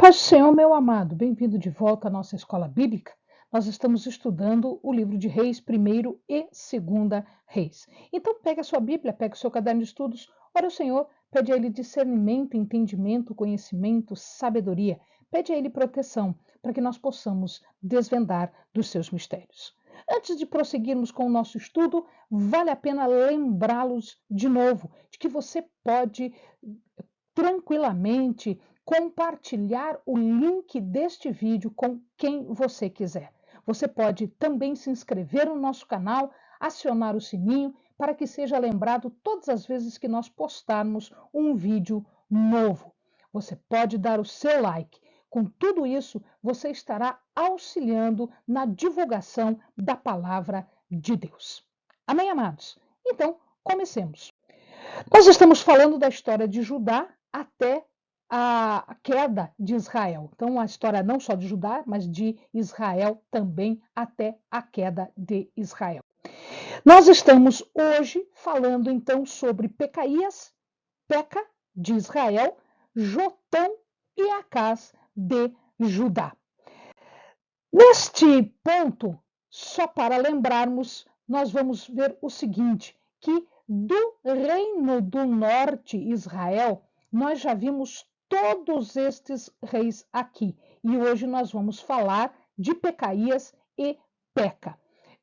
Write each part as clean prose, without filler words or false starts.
Paz do Senhor, meu amado, bem-vindo de volta à nossa escola bíblica. Nós estamos estudando o livro de Reis, primeiro e segunda Reis. Então, pegue a sua Bíblia, pegue o seu caderno de estudos, ore ao Senhor, pede a Ele discernimento, entendimento, conhecimento, sabedoria. Pede a Ele proteção, para que nós possamos desvendar dos seus mistérios. Antes de prosseguirmos com o nosso estudo, vale a pena lembrá-los de novo de que você pode tranquilamente compartilhar o link deste vídeo com quem você quiser. Você pode também se inscrever no nosso canal, acionar o sininho para que seja lembrado todas as vezes que nós postarmos um vídeo novo. Você pode dar o seu like. Com tudo isso, você estará auxiliando na divulgação da palavra de Deus. Amém, amados? Então, comecemos. Nós estamos falando da história de Judá até a queda de Israel. Então, a história não só de Judá, mas de Israel também até a queda de Israel. Nós estamos hoje falando então sobre Pecaías, Peca de Israel, Jotão e Acás de Judá. Neste ponto, só para lembrarmos, nós vamos ver o seguinte, que do reino do norte, Israel, nós já vimos todos estes reis aqui. E hoje nós vamos falar de Pecaías e Peca.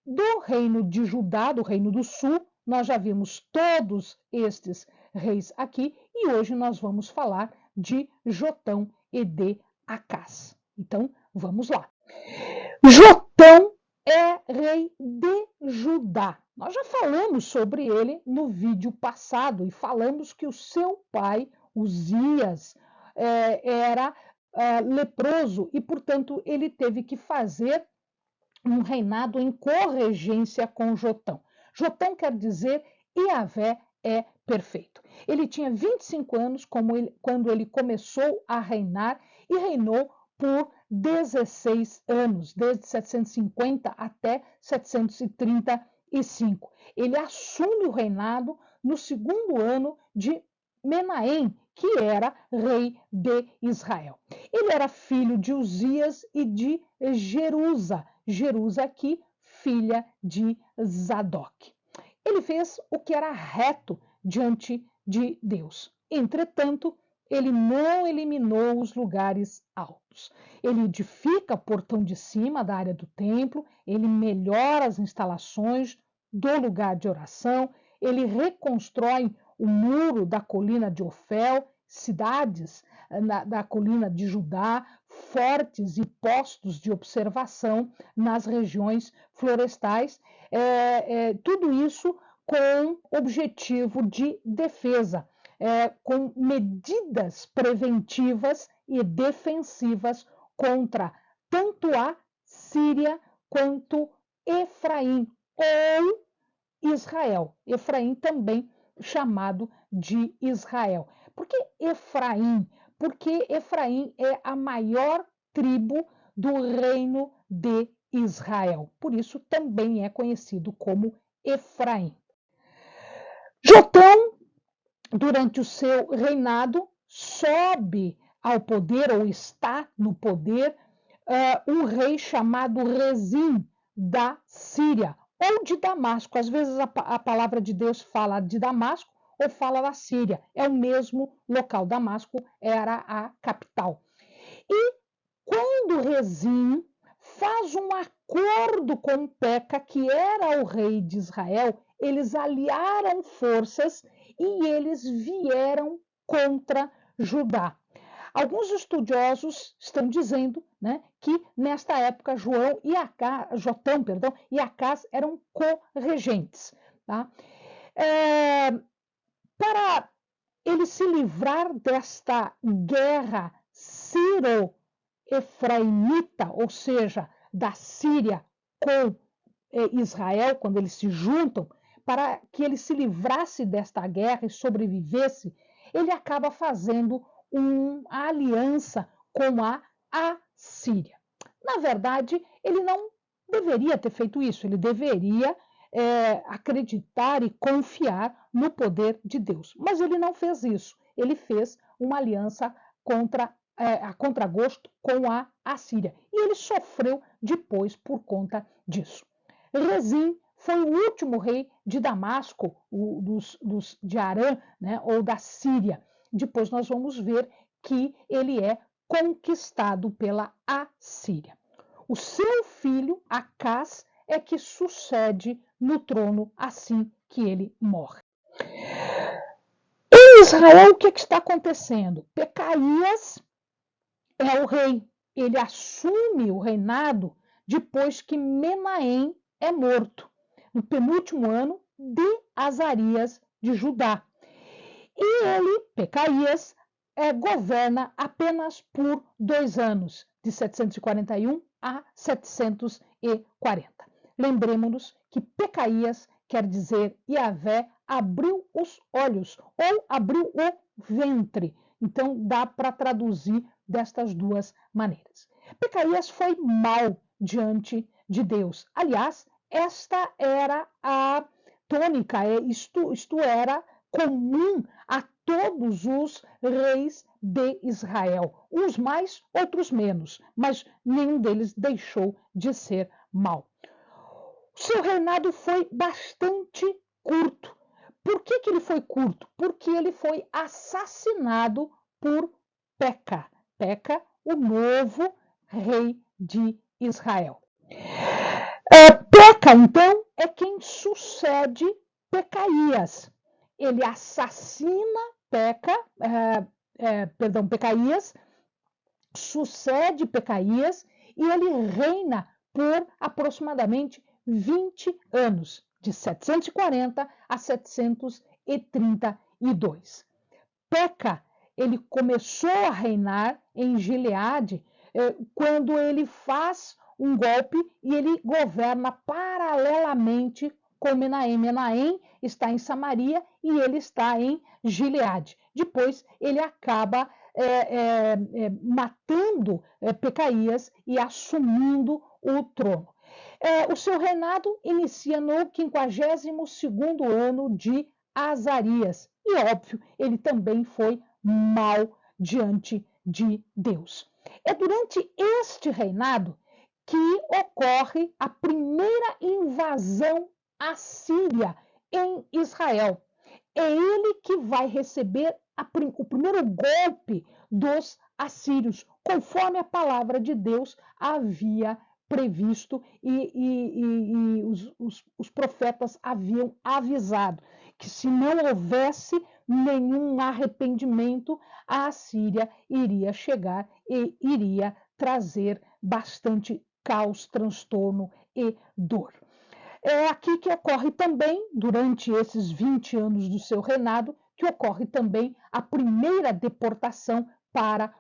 Do reino de Judá, do reino do sul, nós já vimos todos estes reis aqui. E hoje nós vamos falar de Jotão e de Acás. Então, vamos lá. Jotão é rei de Judá. Nós já falamos sobre ele no vídeo passado e falamos que o seu pai, Uzias, era leproso e, portanto, ele teve que fazer um reinado em corregência com Jotão. Jotão quer dizer Iavé é perfeito. Ele tinha 25 anos quando ele começou a reinar e reinou por 16 anos, desde 750 até 735. Ele assume o reinado no segundo ano de Menahem, que era rei de Israel. Ele era filho de Uzias e de Jerusa. Jerusa aqui, filha de Zadok. Ele fez o que era reto diante de Deus. Entretanto, ele não eliminou os lugares altos. Ele edifica o portão de cima da área do templo, ele melhora as instalações do lugar de oração, ele reconstrói o muro da colina de Ofel, cidades da colina de Judá, fortes e postos de observação nas regiões florestais, tudo isso com objetivo de defesa, com medidas preventivas e defensivas contra tanto a Síria quanto Efraim ou Israel. Efraim também chamado de Israel. Por que Efraim? Porque Efraim é a maior tribo do reino de Israel. Por isso também é conhecido como Efraim. Jotão, durante o seu reinado, sobe ao poder, ou está no poder, um rei chamado Rezim, da Síria, ou de Damasco. Às vezes a palavra de Deus fala de Damasco ou fala da Síria. É o mesmo local. Damasco era a capital. E quando Rezim faz um acordo com Peca, que era o rei de Israel, eles aliaram forças e eles vieram contra Judá. Alguns estudiosos estão dizendo, né, que nesta época Jotão e Acás eram co-regentes. Tá? Para ele se livrar desta guerra sírio-efraimita, ou seja, da Síria com Israel, quando eles se juntam, para que ele se livrasse desta guerra e sobrevivesse, ele acaba fazendo uma aliança com a Assíria. Na verdade, ele não deveria ter feito isso, ele deveria acreditar e confiar no poder de Deus. Mas ele não fez isso, ele fez uma aliança contra a contragosto com a Assíria. E ele sofreu depois por conta disso. Rezim foi o último rei de Damasco, de Arã, né, ou da Síria. Depois nós vamos ver que ele é conquistado pela Assíria. O seu filho, Acás, é que sucede no trono assim que ele morre. Em Israel, o que está acontecendo? Pecaías é o rei. Ele assume o reinado depois que Menahem é morto, no penúltimo ano de Azarias de Judá. E ele, Pecaías, governa apenas por 2 anos, de 741 a 740. Lembremos-nos que Pecaías quer dizer Yahvé abriu os olhos ou abriu o ventre. Então dá para traduzir destas duas maneiras. Pecaías foi mau diante de Deus. Aliás, esta era a tônica, isto era comum a todos os reis de Israel, uns mais, outros menos, mas nenhum deles deixou de ser mau. Seu reinado foi bastante curto. Por que ele foi curto? Porque ele foi assassinado por Peca. Peca, o novo rei de Israel. Peca, então, é quem sucede Pecaías. Ele assassina Pecaías, sucede Pecaías e ele reina por aproximadamente 20 anos, de 740 a 732. Peca, ele começou a reinar em Gileade quando ele faz um golpe e ele governa paralelamente com Menahem. Menahem está em Samaria e ele está em Gileade. Depois ele acaba matando Pecaías e assumindo o trono. O seu reinado inicia no 52º ano de Azarias. E, óbvio, ele também foi mau diante de Deus. É durante este reinado que ocorre a primeira invasão assíria em Israel. É ele que vai receber o primeiro golpe dos assírios, conforme a palavra de Deus havia previsto e os profetas haviam avisado que se não houvesse nenhum arrependimento, a Assíria iria chegar e iria trazer bastante caos, transtorno e dor. É aqui que ocorre também, durante esses 20 anos do seu reinado, que ocorre também a primeira deportação para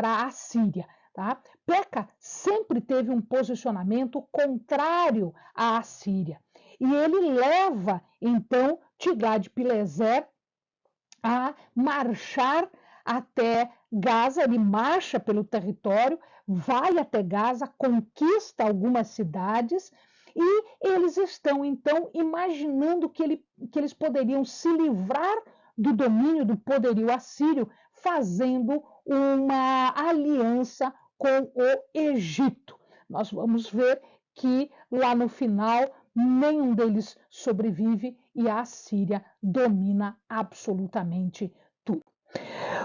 a Assíria. Tá? Peca sempre teve um posicionamento contrário à Assíria. E ele leva, então, Tiglat-Pileser a marchar até Gaza, ele marcha pelo território, vai até Gaza, conquista algumas cidades e eles estão, então, imaginando que eles poderiam se livrar do domínio do poderio assírio, fazendo uma aliança com o Egito. Nós vamos ver que lá no final nenhum deles sobrevive e a Assíria domina absolutamente tudo.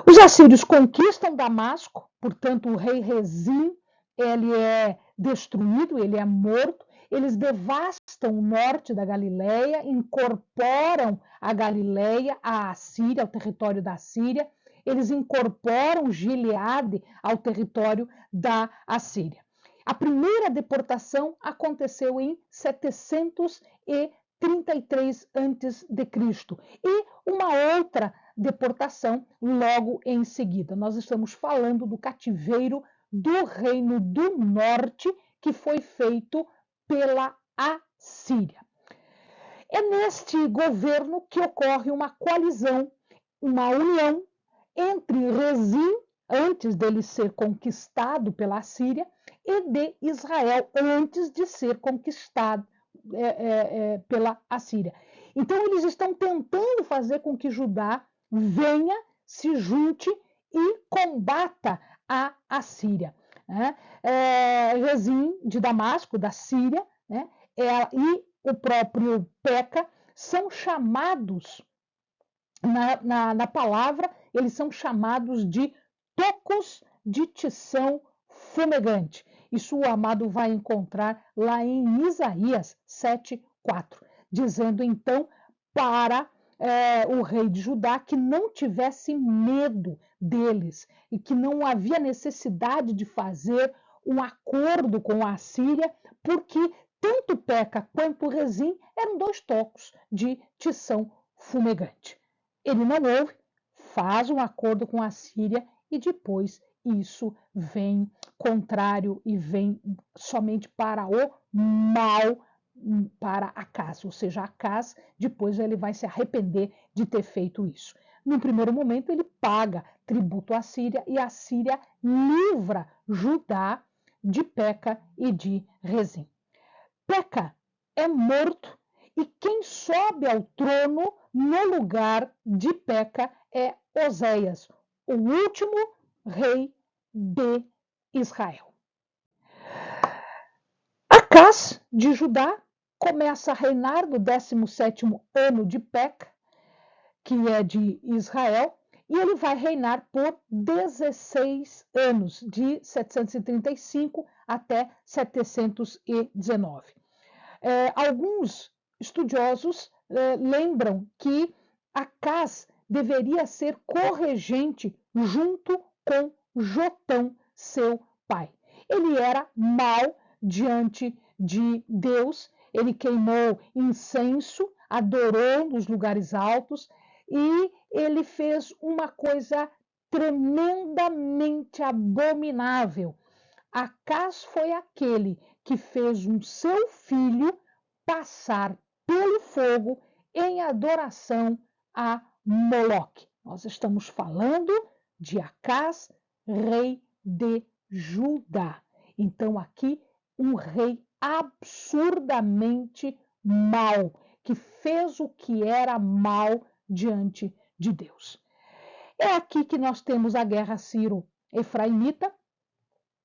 Os assírios conquistam Damasco, portanto o rei Rezim ele é destruído, ele é morto. Eles devastam o norte da Galileia, incorporam a Galileia à Assíria, ao território da Assíria. Eles incorporam Gileade ao território da Assíria. A primeira deportação aconteceu em 733 a.C. e uma outra deportação logo em seguida. Nós estamos falando do cativeiro do Reino do Norte, que foi feito pela Assíria. É neste governo que ocorre uma coalizão, uma união entre Rezim, antes dele ser conquistado pela Assíria, e de Israel, antes de ser conquistado pela Assíria. Então, eles estão tentando fazer com que Judá venha se junte e combata a Assíria. Né? Rezim de Damasco, da Síria, né? E o próprio Peca são chamados, na palavra, eles são chamados de tocos de tição fumegante. Isso o amado vai encontrar lá em Isaías 7:4, dizendo então para o rei de Judá que não tivesse medo deles e que não havia necessidade de fazer um acordo com a Assíria, porque tanto Peca quanto Rezim eram 2 tocos de tição fumegante. Ele não ouve, faz um acordo com a Síria e depois isso vem contrário e vem somente para o mal para Acaz, ou seja, Acaz depois ele vai se arrepender de ter feito isso. No primeiro momento ele paga tributo à Síria e a Síria livra Judá de Peca e de Rezim. Peca é morto e quem sobe ao trono no lugar de Peca é Oséias, o último rei de Israel. Acaz de Judá começa a reinar no 17º ano de Peca, que é de Israel, e ele vai reinar por 16 anos, de 735 até 719. Alguns estudiosos lembram que Acaz deveria ser corregente junto com Jotão, seu pai. Ele era mau diante de Deus, ele queimou incenso, adorou nos lugares altos e ele fez uma coisa tremendamente abominável. Acaz foi aquele que fez um seu filho passar pelo fogo em adoração a Moloque. Nós estamos falando de Acaz, rei de Judá. Então, aqui, um rei absurdamente mau, que fez o que era mal diante de Deus. É aqui que nós temos a guerra Ciro-Efraimita,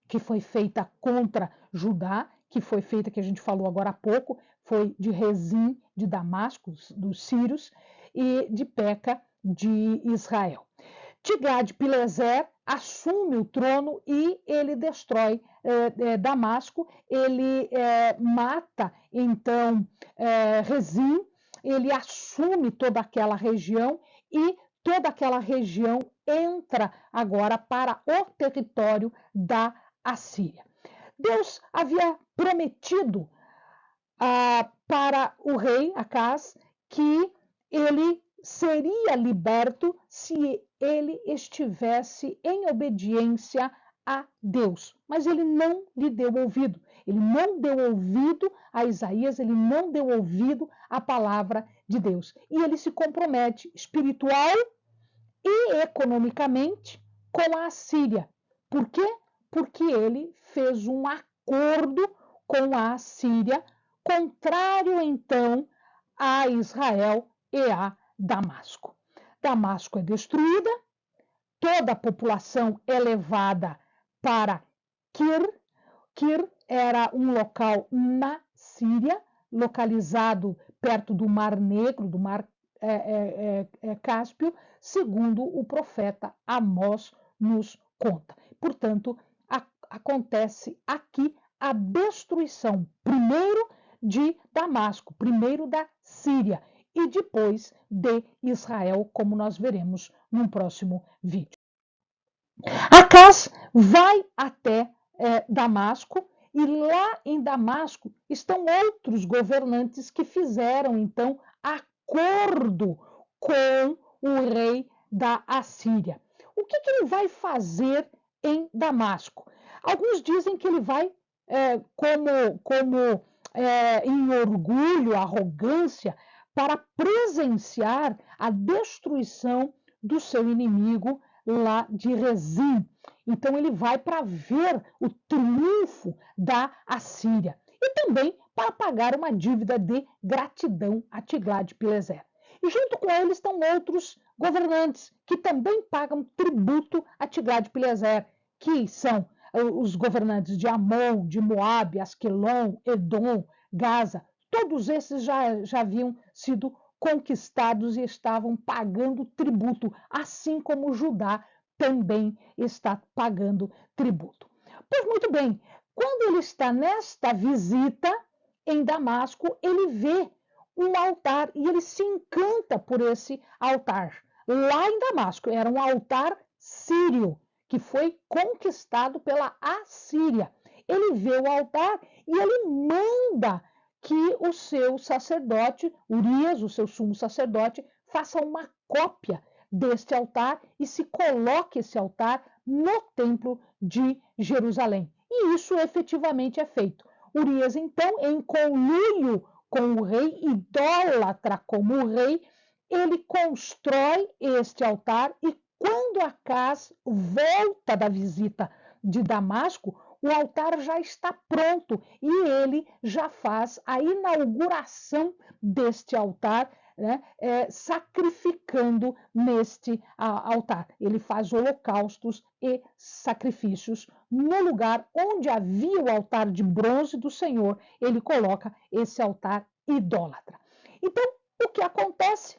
que foi feita contra Judá, que foi feita, que a gente falou agora há pouco, foi de Rezim, de Damasco, dos sírios, e de Peca, de Israel. Tiglat-Pileser assume o trono e ele destrói Damasco, ele mata, então, Rezim, ele assume toda aquela região e toda aquela região entra agora para o território da Assíria. Deus havia prometido para o rei Acaz que ele seria liberto se ele estivesse em obediência a Deus. Mas ele não lhe deu ouvido. Ele não deu ouvido a Isaías, ele não deu ouvido à palavra de Deus. E ele se compromete espiritual e economicamente com a Assíria. Por quê? Porque ele fez um acordo com a Assíria, contrário então a Israel e a Damasco. Damasco é destruída, toda a população é levada para Kir. Kir era um local na Síria, localizado perto do Mar Negro, do Mar Cáspio, segundo o profeta Amós nos conta. Portanto, acontece aqui a destruição, primeiro de Damasco, primeiro da Síria e depois de Israel, como nós veremos no próximo vídeo. Acaz vai até Damasco e lá em Damasco estão outros governantes que fizeram então acordo com o rei da Assíria. O que ele vai fazer em Damasco? Alguns dizem que ele vai, em orgulho, arrogância, para presenciar a destruição do seu inimigo lá de Rezim. Então ele vai para ver o triunfo da Assíria e também para pagar uma dívida de gratidão a Tiglat-Pileser. E junto com ele estão outros governantes que também pagam tributo a Tiglat-Pileser, que são os governantes de Amon, de Moabe, Asquelon, Edom, Gaza. Todos esses já haviam sido conquistados e estavam pagando tributo, assim como Judá também está pagando tributo. Pois muito bem, quando ele está nesta visita em Damasco, ele vê um altar e ele se encanta por esse altar. Lá em Damasco, era um altar sírio, que foi conquistado pela Assíria. Ele vê o altar e ele manda que o seu sacerdote, Urias, o seu sumo sacerdote, faça uma cópia deste altar e se coloque esse altar no templo de Jerusalém. E isso efetivamente é feito. Urias, então, em conluio com o rei, idólatra como o rei, ele constrói este altar e quando Acaz volta da visita de Damasco, o altar já está pronto e ele já faz a inauguração deste altar, né, sacrificando neste altar. Ele faz holocaustos e sacrifícios. No lugar onde havia o altar de bronze do Senhor, ele coloca esse altar idólatra. Então, o que acontece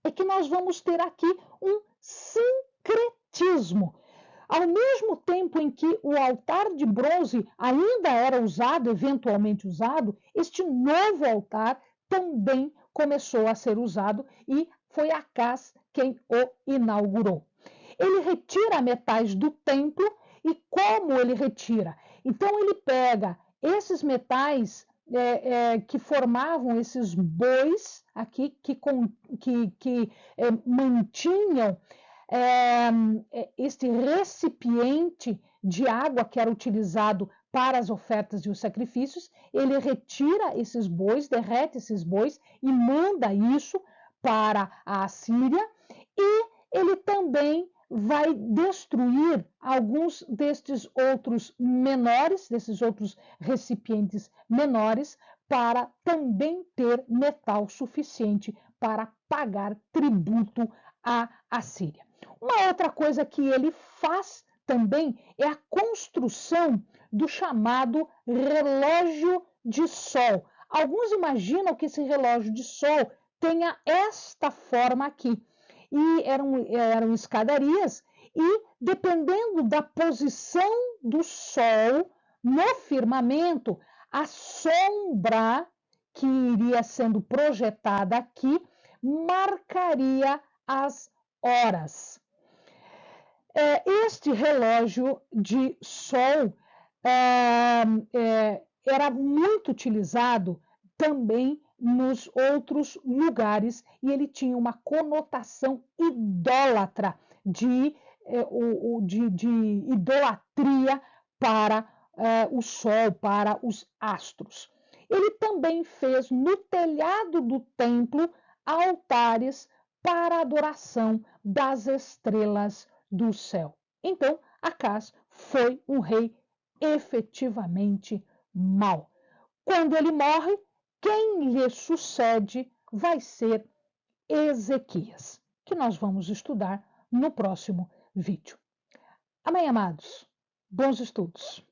é que nós vamos ter aqui um sincretismo. Ao mesmo tempo em que o altar de bronze ainda era usado, eventualmente usado, este novo altar também começou a ser usado e foi Acaz quem o inaugurou. Ele retira metais do templo e como ele retira? Então ele pega esses metais que formavam esses bois aqui que mantinham este recipiente de água que era utilizado para as ofertas e os sacrifícios, ele retira esses bois, derrete esses bois e manda isso para a Assíria e ele também vai destruir alguns destes outros menores, desses outros recipientes menores, para também ter metal suficiente para pagar tributo à Assíria. Uma outra coisa que ele faz também é a construção do chamado relógio de sol. Alguns imaginam que esse relógio de sol tenha esta forma aqui. E eram escadarias, e dependendo da posição do sol no firmamento, a sombra que iria sendo projetada aqui marcaria as horas. Este relógio de sol era muito utilizado também nos outros lugares e ele tinha uma conotação idólatra de idolatria para o sol, para os astros. Ele também fez no telhado do templo altares para a adoração das estrelas do céu. Então, Acaz foi um rei efetivamente mau. Quando ele morre, quem lhe sucede vai ser Ezequias, que nós vamos estudar no próximo vídeo. Amém, amados? Bons estudos!